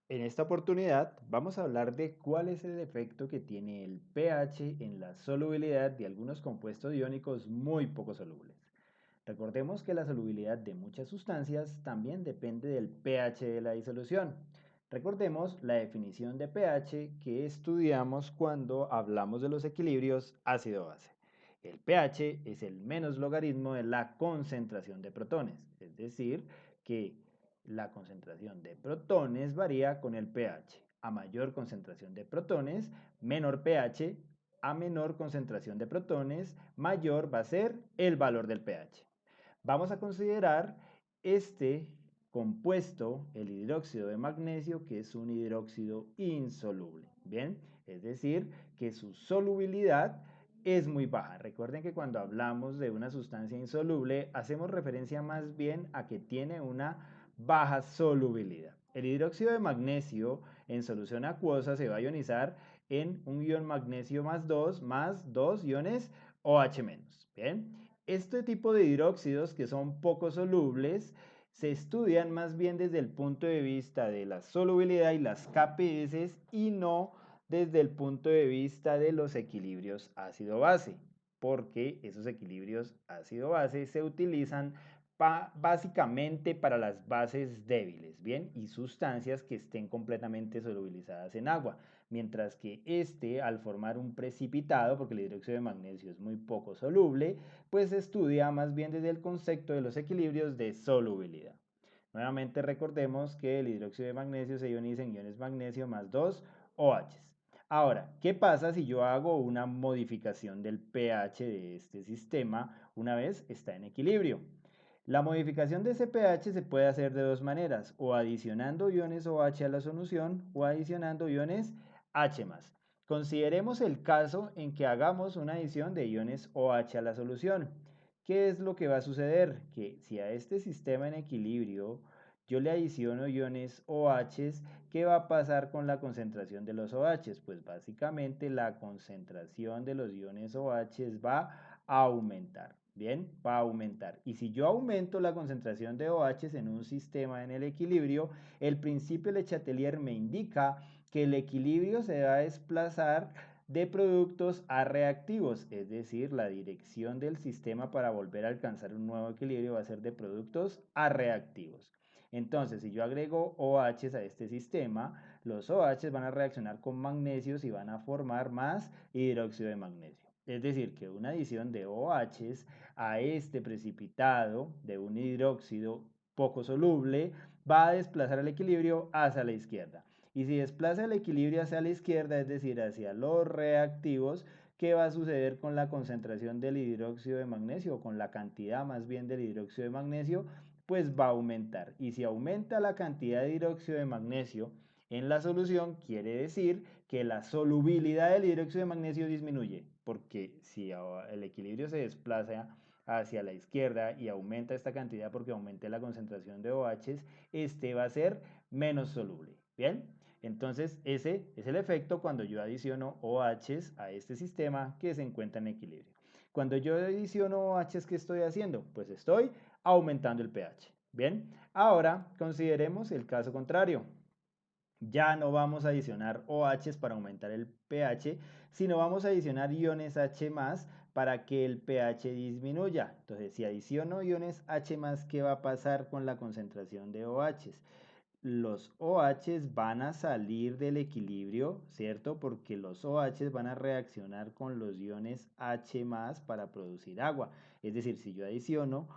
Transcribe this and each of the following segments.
En esta oportunidad vamos a hablar de cuál es el efecto que tiene el pH en la solubilidad de algunos compuestos iónicos muy poco solubles. Recordemos que la solubilidad de muchas sustancias también depende del pH de la disolución. Recordemos la definición de pH que estudiamos cuando hablamos de los equilibrios ácido-base. El pH es el menos logaritmo de la concentración de protones, es decir, que la concentración de protones varía con el pH. A mayor concentración de protones, menor pH. A menor concentración de protones, mayor va a ser el valor del pH. Vamos a considerar este compuesto, el hidróxido de magnesio, que es un hidróxido insoluble. Bien, es decir, que su solubilidad es muy baja. Recuerden que cuando hablamos de una sustancia insoluble, hacemos referencia más bien a que tiene una baja solubilidad. El hidróxido de magnesio en solución acuosa se va a ionizar en un ion magnesio más 2 iones OH-. Bien, este tipo de hidróxidos que son poco solubles se estudian más bien desde el punto de vista de la solubilidad y las KPS y no desde el punto de vista de los equilibrios ácido-base, porque esos equilibrios ácido-base se utilizan básicamente para las bases débiles, ¿bien? Y sustancias que estén completamente solubilizadas en agua, mientras que este, al formar un precipitado, porque el hidróxido de magnesio es muy poco soluble, pues se estudia más bien desde el concepto de los equilibrios de solubilidad. Nuevamente recordemos que el hidróxido de magnesio se ioniza en iones magnesio más 2 OH. Ahora, ¿qué pasa si yo hago una modificación del pH de este sistema una vez está en equilibrio? La modificación de ese pH se puede hacer de dos maneras, o adicionando iones OH a la solución o adicionando iones H+. Consideremos el caso en que hagamos una adición de iones OH a la solución. ¿Qué es lo que va a suceder? Que si a este sistema en equilibrio yo le adiciono iones OH, ¿qué va a pasar con la concentración de los OH? Pues básicamente la concentración de los iones OH va a aumentar. Bien, va a aumentar. Y si yo aumento la concentración de OH en un sistema en el equilibrio, el principio Le Chatelier me indica que el equilibrio se va a desplazar de productos a reactivos, es decir, la dirección del sistema para volver a alcanzar un nuevo equilibrio va a ser de productos a reactivos. Entonces, si yo agrego OH a este sistema, los OH van a reaccionar con magnesios y van a formar más hidróxido de magnesio. Es decir, que una adición de OH a este precipitado de un hidróxido poco soluble va a desplazar el equilibrio hacia la izquierda. Y si desplaza el equilibrio hacia la izquierda, es decir, hacia los reactivos, ¿qué va a suceder con la concentración del hidróxido de magnesio o con la cantidad más bien del hidróxido de magnesio? Pues va a aumentar. Y si aumenta la cantidad de hidróxido de magnesio en la solución, quiere decir que la solubilidad del hidróxido de magnesio disminuye, porque si el equilibrio se desplaza hacia la izquierda y aumenta esta cantidad porque aumente la concentración de OH, este va a ser menos soluble. Bien, entonces ese es el efecto cuando yo adiciono OH a este sistema que se encuentra en equilibrio. Cuando yo adiciono OH, ¿qué estoy haciendo? Pues estoy aumentando el pH. Bien, ahora consideremos el caso contrario. Ya no vamos a adicionar OH para aumentar el pH, sino vamos a adicionar iones H más para que el pH disminuya. Entonces, si adiciono iones H más, ¿qué va a pasar con la concentración de OH? Los OH van a salir del equilibrio, ¿cierto? Porque los OH van a reaccionar con los iones H más para producir agua. Es decir, si yo adiciono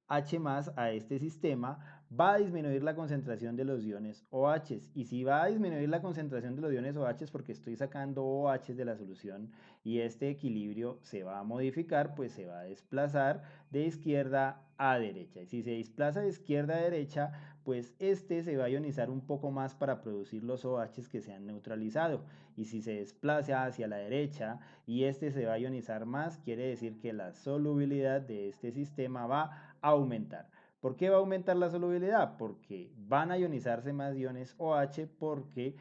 H más a este sistema, va a disminuir la concentración de los iones OH. Y si va a disminuir la concentración de los iones OH porque estoy sacando OH de la solución y este equilibrio se va a modificar, pues se va a desplazar de izquierda a derecha. Y si se desplaza de izquierda a derecha, pues este se va a ionizar un poco más para producir los OH que se han neutralizado. Y si se desplaza hacia la derecha y este se va a ionizar más, quiere decir que la solubilidad de este sistema va a aumentar. ¿Por qué va a aumentar la solubilidad? Porque van a ionizarse más iones OH porque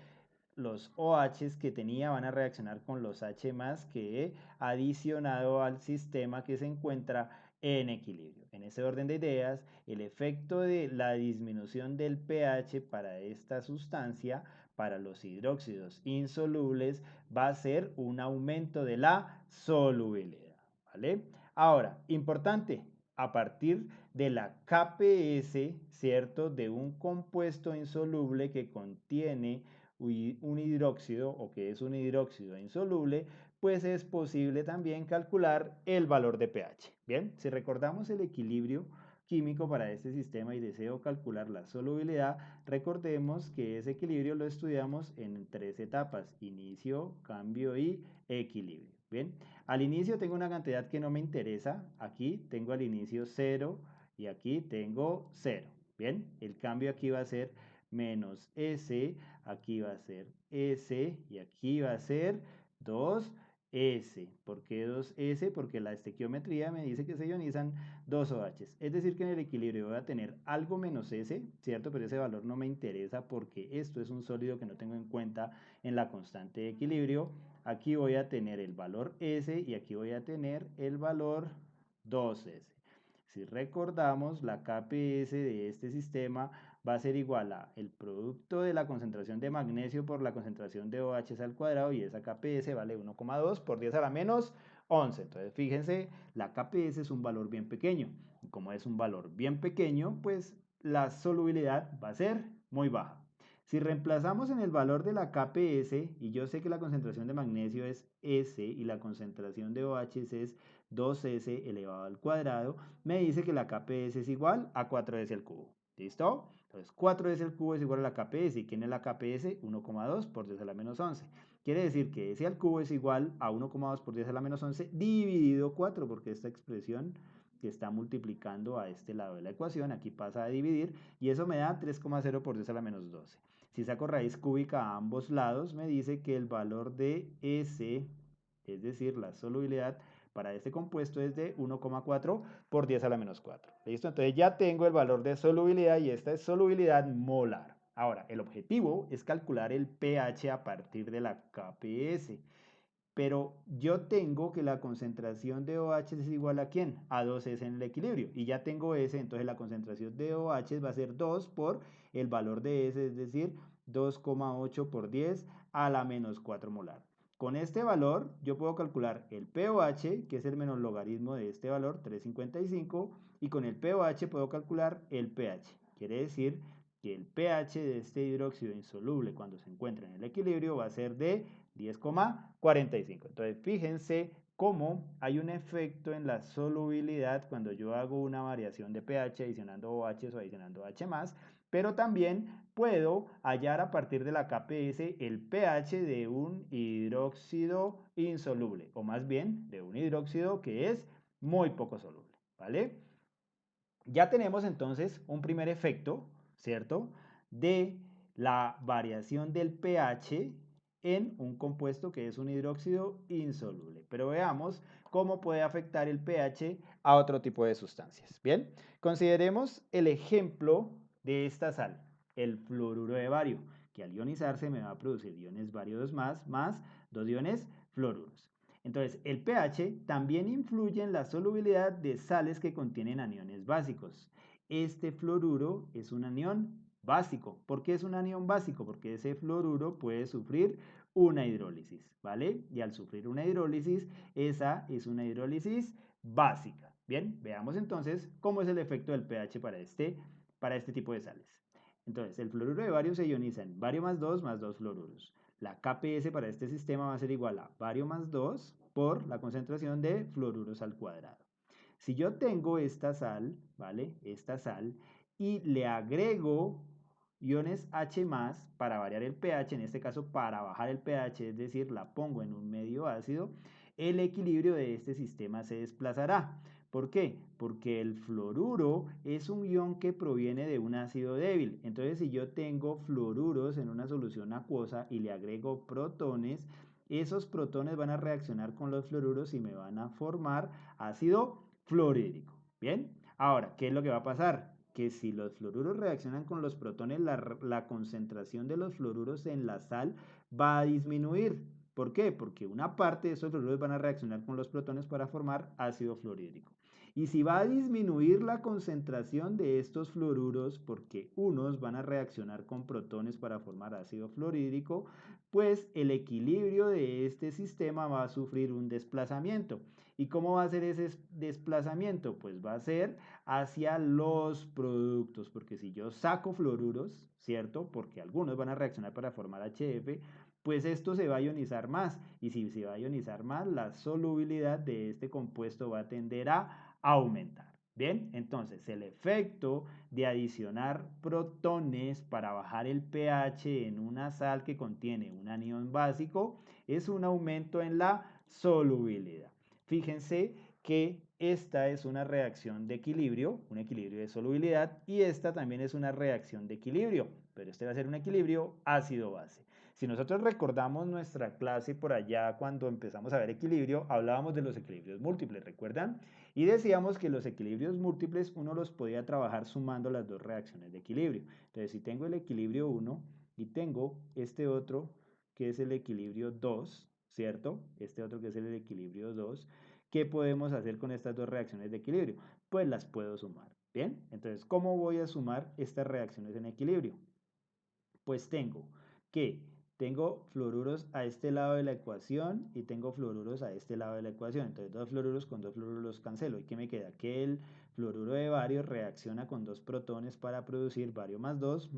los OH que tenía van a reaccionar con los H más que he adicionado al sistema que se encuentra en equilibrio. En ese orden de ideas, el efecto de la disminución del pH para esta sustancia, para los hidróxidos insolubles, va a ser un aumento de la solubilidad, ¿vale? Ahora, importante, a partir de la KPS, ¿cierto? De un compuesto insoluble que contiene un hidróxido o que es un hidróxido insoluble, pues es posible también calcular el valor de pH. Bien, si recordamos el equilibrio químico para este sistema y deseo calcular la solubilidad, recordemos que ese equilibrio lo estudiamos en 3 etapas: inicio, cambio y equilibrio. Bien, al inicio tengo una cantidad que no me interesa, aquí tengo al inicio 0 y aquí tengo 0. Bien, el cambio aquí va a ser menos S, aquí va a ser S y aquí va a ser 2S. ¿Por qué 2S? Porque la estequiometría me dice que se ionizan 2 OHs. Es decir, que en el equilibrio voy a tener algo menos S, ¿cierto? Pero ese valor no me interesa porque esto es un sólido que no tengo en cuenta en la constante de equilibrio. Aquí voy a tener el valor S y aquí voy a tener el valor 2S. Si recordamos, la KPS de este sistema va a ser igual a el producto de la concentración de magnesio por la concentración de OH al cuadrado, y esa KPS vale 1,2 por 10 a la menos 11. Entonces, fíjense, la KPS es un valor bien pequeño. Y como es un valor bien pequeño, pues la solubilidad va a ser muy baja. Si reemplazamos en el valor de la KPS, y yo sé que la concentración de magnesio es S y la concentración de OH es 2S elevado al cuadrado, me dice que la KPS es igual a 4S al cubo. ¿Listo? Entonces 4S al cubo es igual a la KPS. ¿Y quién es la KPS? 1,2 por 10 a la menos 11. Quiere decir que S al cubo es igual a 1,2 por 10 a la menos 11 dividido 4, porque esta expresión que está multiplicando a este lado de la ecuación, aquí pasa a dividir, y eso me da 3,0 por 10 a la menos 12. Si saco raíz cúbica a ambos lados, me dice que el valor de S, es decir, la solubilidad para este compuesto, es de 1,4 por 10 a la menos 4. ¿Listo? Entonces ya tengo el valor de solubilidad y esta es solubilidad molar. Ahora, el objetivo es calcular el pH a partir de la KPS. Pero yo tengo que la concentración de OH es igual a ¿quién? A 2S en el equilibrio. Y ya tengo S, entonces la concentración de OH va a ser 2 por el valor de S, es decir, 2,8 por 10 a la menos 4 molar. Con este valor yo puedo calcular el pOH, que es el menos logaritmo de este valor, 3,55, y con el pOH puedo calcular el pH. Quiere decir que el pH de este hidróxido insoluble cuando se encuentra en el equilibrio va a ser de 10,45. Entonces, fíjense cómo hay un efecto en la solubilidad cuando yo hago una variación de pH adicionando OH o adicionando H+, pero también puedo hallar a partir de la KPS el pH de un hidróxido insoluble, o más bien de un hidróxido que es muy poco soluble, ¿vale? Ya tenemos entonces un primer efecto, ¿cierto?, de la variación del pH en un compuesto que es un hidróxido insoluble. Pero veamos cómo puede afectar el pH a otro tipo de sustancias. Bien, consideremos el ejemplo de esta sal, el fluoruro de bario, que al ionizarse me va a producir iones bario 2 más 2 iones fluoruros. Entonces, el pH también influye en la solubilidad de sales que contienen aniones básicos. Este fluoruro es un anión básico. ¿Por qué es un anión básico? Porque ese fluoruro puede sufrir una hidrólisis, ¿vale? Y al sufrir una hidrólisis, esa es una hidrólisis básica. Bien, veamos entonces cómo es el efecto del pH para este tipo de sales. Entonces, el fluoruro de bario se ioniza en bario más 2 fluoruros. La KPS para este sistema va a ser igual a bario más 2 por la concentración de fluoruros al cuadrado. Si yo tengo esta sal, ¿vale? Esta sal, y le agrego iones H+, para variar el pH, en este caso para bajar el pH, es decir, la pongo en un medio ácido, el equilibrio de este sistema se desplazará. ¿Por qué? Porque el fluoruro es un ion que proviene de un ácido débil. Entonces, si yo tengo fluoruros en una solución acuosa y le agrego protones, esos protones van a reaccionar con los fluoruros y me van a formar ácido fluorhídrico. ¿Bien? Ahora, ¿qué es lo que va a pasar? Que si los fluoruros reaccionan con los protones, la concentración de los fluoruros en la sal va a disminuir. ¿Por qué? Porque una parte de esos fluoruros van a reaccionar con los protones para formar ácido fluorhídrico. Y si va a disminuir la concentración de estos fluoruros, porque unos van a reaccionar con protones para formar ácido fluorhídrico, pues el equilibrio de este sistema va a sufrir un desplazamiento. ¿Y cómo va a ser ese desplazamiento? Pues va a ser hacia los productos, porque si yo saco fluoruros, ¿cierto? Porque algunos van a reaccionar para formar HF, pues esto se va a ionizar más, y si se va a ionizar más, la solubilidad de este compuesto va a tender a aumentar. Bien, entonces el efecto de adicionar protones para bajar el pH en una sal que contiene un anión básico es un aumento en la solubilidad. Fíjense que esta es una reacción de equilibrio, un equilibrio de solubilidad, y esta también es una reacción de equilibrio, pero este va a ser un equilibrio ácido-base. Si nosotros recordamos nuestra clase por allá cuando empezamos a ver equilibrio, hablábamos de los equilibrios múltiples, ¿recuerdan? Y decíamos que los equilibrios múltiples uno los podía trabajar sumando las dos reacciones de equilibrio. Entonces, si tengo el equilibrio 1 y tengo este otro que es el equilibrio 2, ¿cierto? Este otro que es el equilibrio 2, ¿qué podemos hacer con estas dos reacciones de equilibrio? Pues las puedo sumar. Bien, entonces, ¿cómo voy a sumar estas reacciones en equilibrio? Pues tengo fluoruros a este lado de la ecuación y tengo fluoruros a este lado de la ecuación. Entonces, dos fluoruros con dos fluoruros los cancelo. ¿Y qué me queda? Que el fluoruro de bario reacciona con dos protones para producir bario más 2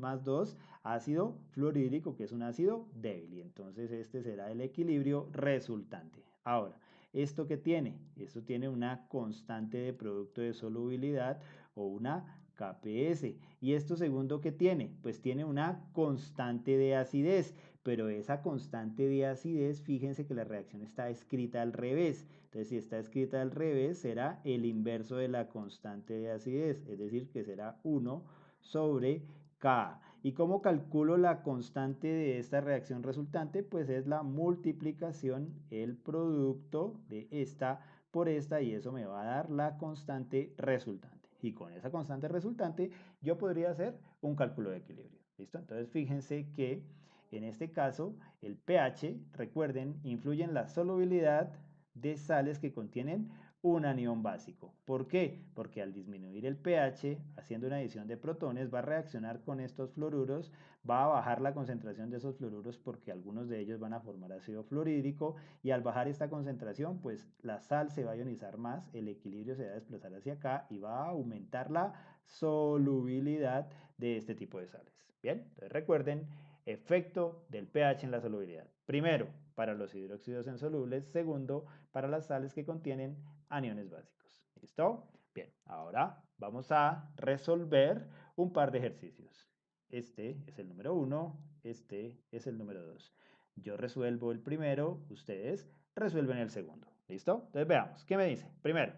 ácido fluorhídrico, que es un ácido débil. Y entonces este será el equilibrio resultante. Ahora, ¿esto qué tiene? Esto tiene una constante de producto de solubilidad o una KPS. ¿Y esto segundo qué tiene? Pues tiene una constante de acidez, pero esa constante de acidez, fíjense que la reacción está escrita al revés. Entonces, si está escrita al revés, será el inverso de la constante de acidez, es decir, que será 1 sobre K. ¿Y cómo calculo la constante de esta reacción resultante? Pues es la multiplicación, el producto de esta por esta, y eso me va a dar la constante resultante. Y con esa constante resultante yo podría hacer un cálculo de equilibrio. ¿Listo? Entonces fíjense que en este caso el pH, recuerden, influye en la solubilidad de sales que contienen un anión básico. ¿Por qué? Porque al disminuir el pH, haciendo una adición de protones, va a reaccionar con estos fluoruros, va a bajar la concentración de esos fluoruros porque algunos de ellos van a formar ácido fluorhídrico, y al bajar esta concentración, pues la sal se va a ionizar más, el equilibrio se va a desplazar hacia acá y va a aumentar la solubilidad de este tipo de sales. Bien, entonces recuerden, efecto del pH en la solubilidad. Primero, para los hidróxidos insolubles. Segundo, para las sales que contienen aniones básicos. ¿Listo? Bien, ahora vamos a resolver un par de ejercicios. Este es el número 1, este es el número 2. Yo resuelvo el primero, ustedes resuelven el segundo. ¿Listo? Entonces veamos, ¿qué me dice? Primero,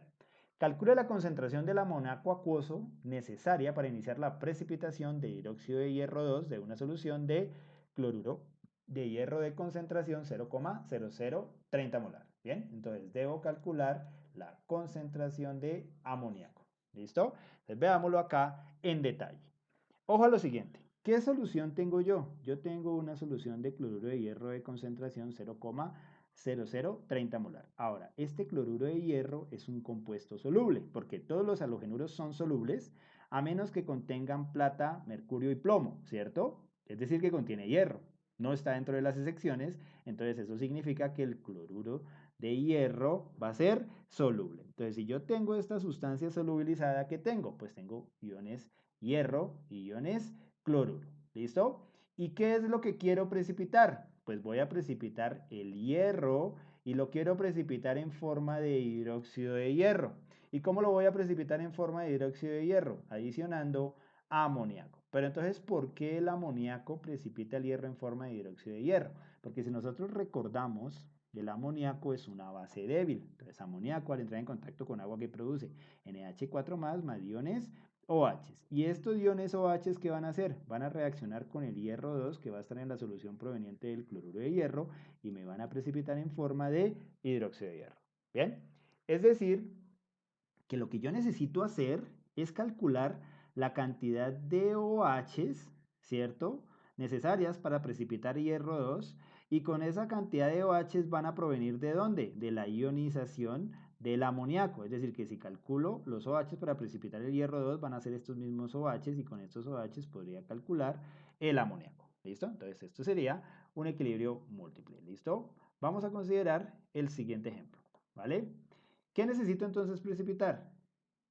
calcule la concentración del amoníaco acuoso necesaria para iniciar la precipitación de hidróxido de hierro 2 de una solución de cloruro de hierro de concentración 0,0030 molar. Bien, entonces debo calcular la concentración de amoníaco. ¿Listo? Entonces veámoslo acá en detalle. Ojo a lo siguiente. ¿Qué solución tengo yo? Yo tengo una solución de cloruro de hierro de concentración 0,0030 molar. Ahora, este cloruro de hierro es un compuesto soluble, porque todos los halogenuros son solubles, a menos que contengan plata, mercurio y plomo, ¿cierto? Es decir, que contiene hierro. No está dentro de las excepciones, entonces eso significa que el cloruro de hierro va a ser soluble. Entonces, si yo tengo esta sustancia solubilizada, ¿qué tengo? Pues tengo iones hierro y iones cloruro. ¿Listo? ¿Y qué es lo que quiero precipitar? Pues voy a precipitar el hierro y lo quiero precipitar en forma de hidróxido de hierro. ¿Y cómo lo voy a precipitar en forma de hidróxido de hierro? Adicionando amoníaco. Pero entonces, ¿por qué el amoníaco precipita el hierro en forma de hidróxido de hierro? Porque si nosotros recordamos, el amoníaco es una base débil. Entonces, amoníaco al entrar en contacto con agua que produce NH4 más iones OHs. ¿Y estos iones OHs qué van a hacer? Van a reaccionar con el hierro 2 que va a estar en la solución proveniente del cloruro de hierro y me van a precipitar en forma de hidróxido de hierro. ¿Bien? Es decir, que lo que yo necesito hacer es calcular la cantidad de OHs, ¿cierto? Necesarias para precipitar hierro 2, y con esa cantidad de OHs van a provenir ¿de dónde? De la ionización del amoníaco. Es decir, que si calculo los OH para precipitar el hierro 2, van a ser estos mismos OH y con estos OH podría calcular el amoníaco. ¿Listo? Entonces esto sería un equilibrio múltiple. ¿Listo? Vamos a considerar el siguiente ejemplo. ¿Vale? ¿Qué necesito entonces precipitar?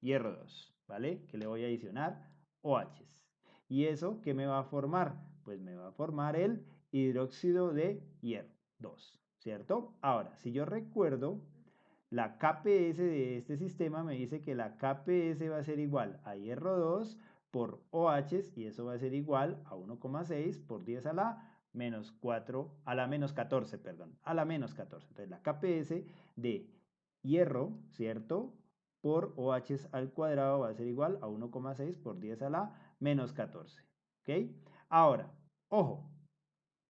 Hierro 2. ¿Vale? Que le voy a adicionar OHs. ¿Y eso qué me va a formar? Pues me va a formar el hidróxido de hierro 2. ¿Cierto? Ahora, si yo recuerdo, la KPS de este sistema me dice que la KPS va a ser igual a hierro 2 por OHs y eso va a ser igual a 1,6 por 10 a la menos 4, a la menos 14, perdón, a la menos 14. Entonces la KPS de hierro, ¿cierto? Por OHs al cuadrado va a ser igual a 1,6 por 10 a la menos 14. ¿Ok? Ahora, ojo,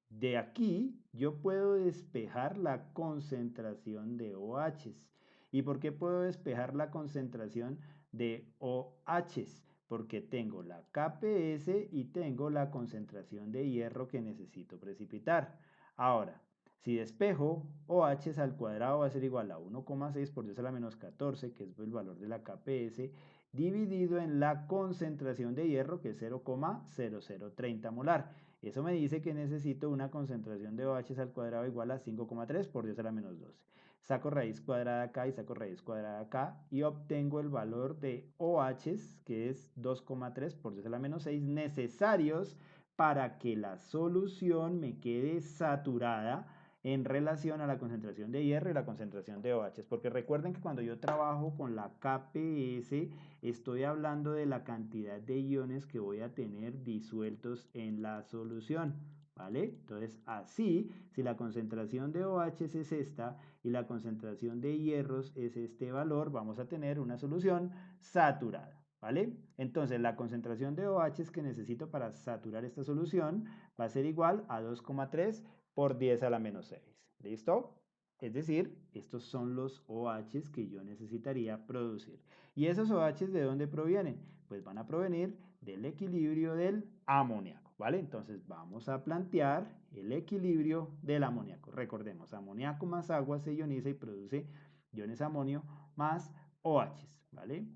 de aquí yo puedo despejar la concentración de OHs. ¿Y por qué puedo despejar la concentración de OHs? Porque tengo la KPS y tengo la concentración de hierro que necesito precipitar. Ahora, si despejo, OHs al cuadrado va a ser igual a 1,6 por 10 a la menos 14, que es el valor de la KPS, dividido en la concentración de hierro, que es 0,0030 molar. Eso me dice que necesito una concentración de OH al cuadrado igual a 5,3 por 10 a la menos 12. Saco raíz cuadrada acá y saco raíz cuadrada acá y obtengo el valor de OHs, que es 2,3 por 10 a la menos 6, necesarios para que la solución me quede saturada en relación a la concentración de hierro y la concentración de OHs. Porque recuerden que cuando yo trabajo con la KPS, estoy hablando de la cantidad de iones que voy a tener disueltos en la solución, ¿vale? Entonces, así, si la concentración de OHs es esta y la concentración de hierros es este valor, vamos a tener una solución saturada, ¿vale? Entonces, la concentración de OHs que necesito para saturar esta solución va a ser igual a 2,3 por 10 a la menos 6. ¿Listo? Es decir, estos son los OHs que yo necesitaría producir. ¿Y esos OHs de dónde provienen? Pues van a provenir del equilibrio del amoníaco, ¿vale? Entonces vamos a plantear el equilibrio del amoníaco. Recordemos, amoníaco más agua se ioniza y produce iones amonio más OHs, ¿vale?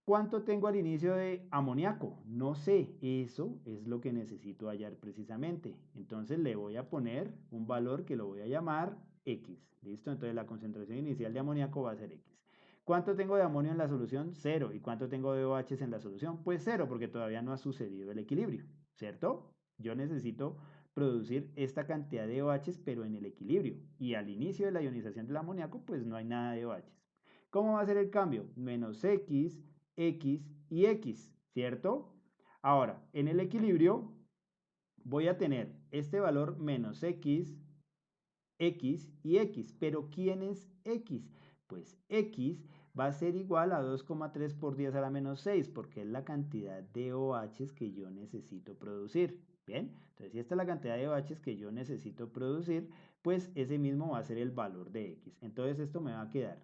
¿Cuánto tengo al inicio de amoníaco? No sé, eso es lo que necesito hallar precisamente. Entonces le voy a poner un valor que lo voy a llamar X. ¿Listo? Entonces la concentración inicial de amoníaco va a ser X. ¿Cuánto tengo de amonio en la solución? 0. ¿Y cuánto tengo de OH en la solución? Pues 0, porque todavía no ha sucedido el equilibrio, ¿cierto? Yo necesito producir esta cantidad de OH, pero en el equilibrio. Y al inicio de la ionización del amoníaco, pues no hay nada de OH. ¿Cómo va a ser el cambio? Menos X, X y X, ¿cierto? Ahora, en el equilibrio voy a tener este valor menos X, X y X. ¿Pero quién es X? Pues X va a ser igual a 2,3 por 10 a la menos 6, porque es la cantidad de OHs que yo necesito producir. Bien, entonces si esta es la cantidad de OHs que yo necesito producir, pues ese mismo va a ser el valor de X. Entonces esto me va a quedar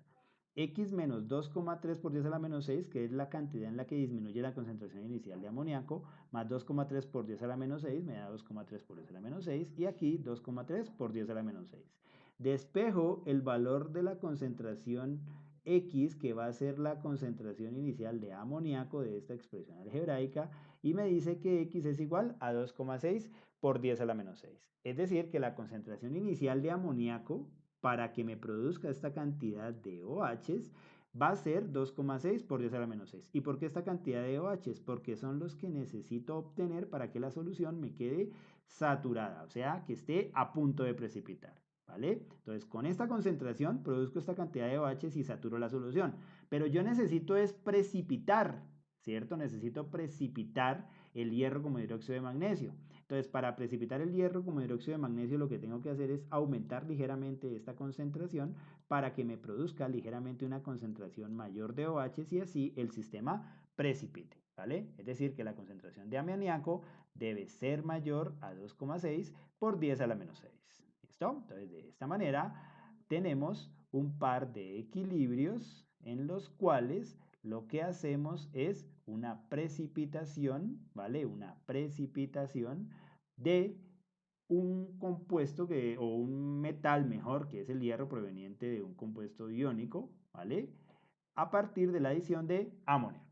X menos 2,3 por 10 a la menos 6, que es la cantidad en la que disminuye la concentración inicial de amoníaco, más 2,3 por 10 a la menos 6, me da 2,3 por 10 a la menos 6, y aquí 2,3 por 10 a la menos 6. Despejo el valor de la concentración X, que va a ser la concentración inicial de amoníaco de esta expresión algebraica, y me dice que X es igual a 2,6 por 10 a la menos 6. Es decir, que la concentración inicial de amoníaco para que me produzca esta cantidad de OHs va a ser 2,6 por 10 a la menos 6. ¿Y por qué esta cantidad de OHs? Porque son los que necesito obtener para que la solución me quede saturada, o sea, que esté a punto de precipitar. ¿Vale? Entonces, con esta concentración produzco esta cantidad de OHs y saturo la solución. Pero yo necesito es precipitar, ¿cierto? Necesito precipitar el hierro como hidróxido de magnesio. Entonces, para precipitar el hierro como hidróxido de magnesio, lo que tengo que hacer es aumentar ligeramente esta concentración para que me produzca ligeramente una concentración mayor de OHs y así el sistema precipite, ¿vale? Es decir, que la concentración de amoníaco debe ser mayor a 2,6 por 10 a la menos 6. ¿Listo? Entonces, de esta manera tenemos un par de equilibrios en los cuales lo que hacemos es una precipitación, ¿vale? Una precipitación de un compuesto o un metal mejor, que es el hierro proveniente de un compuesto iónico, ¿vale? A partir de la adición de amonio.